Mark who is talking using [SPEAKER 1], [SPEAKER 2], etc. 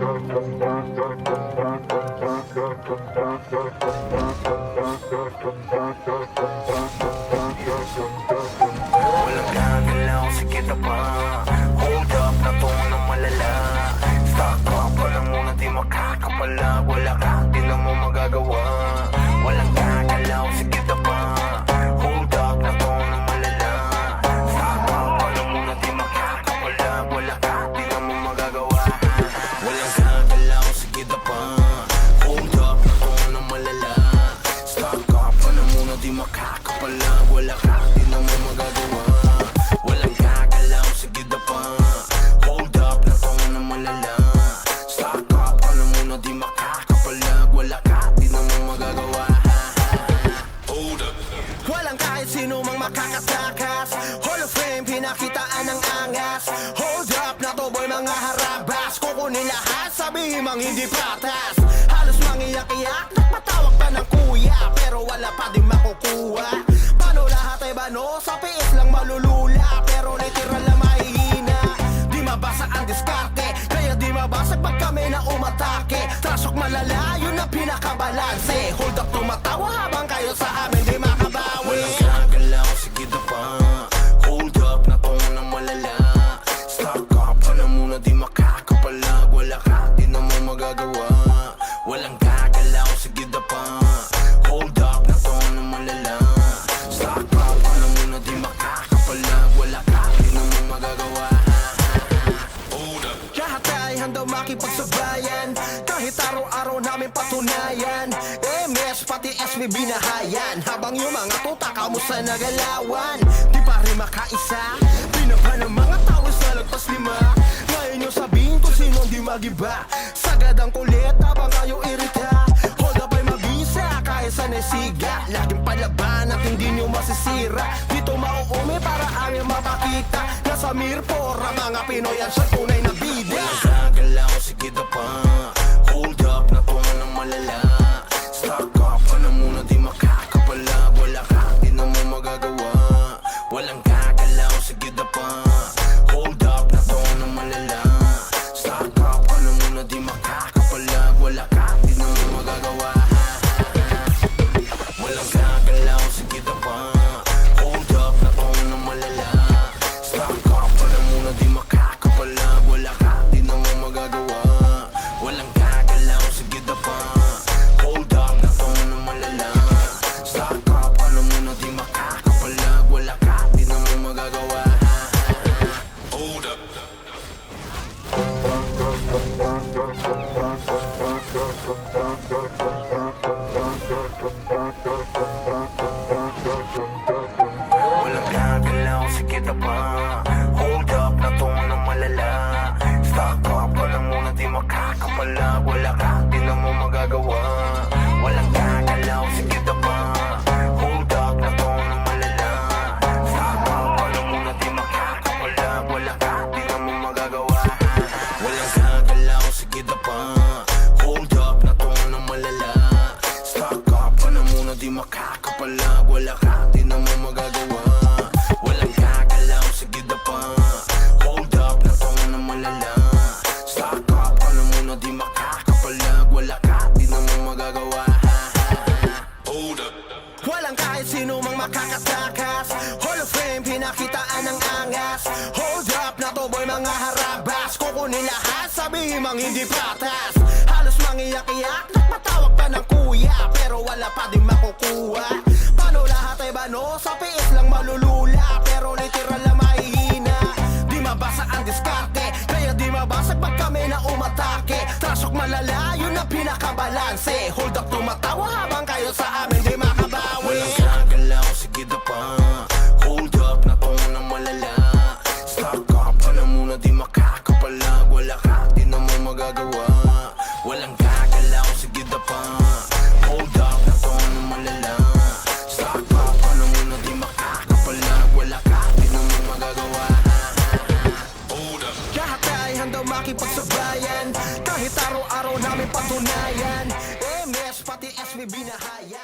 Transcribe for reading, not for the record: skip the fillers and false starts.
[SPEAKER 1] Walang gagalaw, sige na pa. Hold up na to ng malala. Stock up ka na muna, di makakapalag. Wala ka, di na mo magagawa. Walang gagalaw, sige na pa. Hold up na to ng malala. Stock up ka na muna, di makakapalag. Wala ka, di na mo magagawa. Walang gagalaw, sige na pa. Hold up na to ng malala. Stock up ka na muna, di makakapalag. Wala ka, di na mo magagawa. Walang gagalaw, sige na pa. Hold up na to ng malala. Stock up ka na muna, di makakapalag. Wala ka, di na mo magagawa. Hold up.
[SPEAKER 2] Walang kahit sino mang makakatakas. Hall of Fame, pinakitaan ng angas. Hold up na to boy, mga harabas. Kukunin lahat, sabihin mang hindi patas. Halos mangiyak-iyak, nagpatawag pa ng kuya. Pero wala pa din makukuha. Paano lahat ay bano? Sa piis lang malulula. Pero literal na mahihina. Di mabasa ang diskarte, kaya di mabasag pag kami na umatake. Trasok malala, yun ang pinakabalanse. Hold up, tumatawa habang kayo sa amin di makabawi.
[SPEAKER 1] Walang gagalaw, sige na pa. Hold up na to ng malala. Stock up ka na muna, di makakapalag. Wala ka, di na mo magagawa. Walang gagalaw, sige na pa. Hold up na to ng malala. Stock up ka na muna, di makakapalag. Wala ka, di na mo magagawa. Hold up.
[SPEAKER 2] Lahat ay handang makipagsabayan. Kahit araw-araw namin patunayan. MS pati SB binahayan. Habang yung mga tuta kamusta nagalawan. Di pa rin makaisa. Binaba ng mga tao sa lagpas lima. Ngayon yung sabihin kung sino di magiba. Sagad ang kulit habang kayo irita. Hold up ay mabisa kahit sa nesiga. Laging palaban at hindi nyo masisira. Dito mauumi para aming mapakita. Nasa Mirpor ang mga Pinoy ang sa tunay na bida.
[SPEAKER 1] Walang gagalaw, sige na pa. Hold up na to ng malala. Stock up ka na muna, di makakapalag. Wala ka, di na mo magagawa. Walang gagalaw, sige na pa. Hold up na to ng malala. Stock up ka na muna, di makakapalag. Wala ka, di na mo magagawa. Walang gagalaw, sige na pa. Hold up na to ng malala. Stock up ka na muna, di makakapalag. Wala ka, di na mo magagawa. Walang gagalaw, sige na pa. Hold up na to ng malala. Stock up ka na muna, di makakapalag. Wala ka, di na mo magagawa. Hold up. Walang gagalaw, sige na pa. Hold up na to ng malala. Stock up ka na muna, di makakapalag. Wala ka, di na mo magagawa. Walang gagalaw, sige na pa. Hold up na to ng malala. Stock up ka na muna, di makakapalag. Wala ka, di na mo magagawa. Walang gagalaw, sige na pa. Hold up na to ng malala. Stock up ka na muna, di makakapalag. Wala ka, di na mo magagawa. Walang gagalaw, sige na pa. Hold up na to ng malala. Stock up ka na muna, di makakapalag. Wala ka, di na mo magagawa. Hold up.
[SPEAKER 2] Walang kahit sino mang makakatakas. Hall of Fame, pinakitaan ng angas. Hold up na to boy, mga harabas. Kukunin lahat, sabihin mang hindi patas. Halos mangiyak-iyak, nagpatawag pa ng kuya. Pero wala pa din makukuha. Paano lahat ay bano? Sa piis lang malulula. Pero literal na mahihina. Di mabasa ang diskarte, kaya di mabasag pag kami na umatake. Trasok malala, yun ang pinakabalanse. Hold up, tumatawa habang kayo sa amin di makabawi.
[SPEAKER 1] Walang gagalaw, sige na pa. Hold up na to ng malala. Stock up ka na muna, di makakapalag. Wala ka, di na mo magagawa. Walang gagalaw, sige na pa. Hold up na to ng malala. Stock up ka na muna, di makakapalag. Wala ka, di na mo magagawa. Hold up.
[SPEAKER 2] Lahat ay handang makipagsabayan. Kahit araw-araw namin patunayan. MS pati SB binahayan.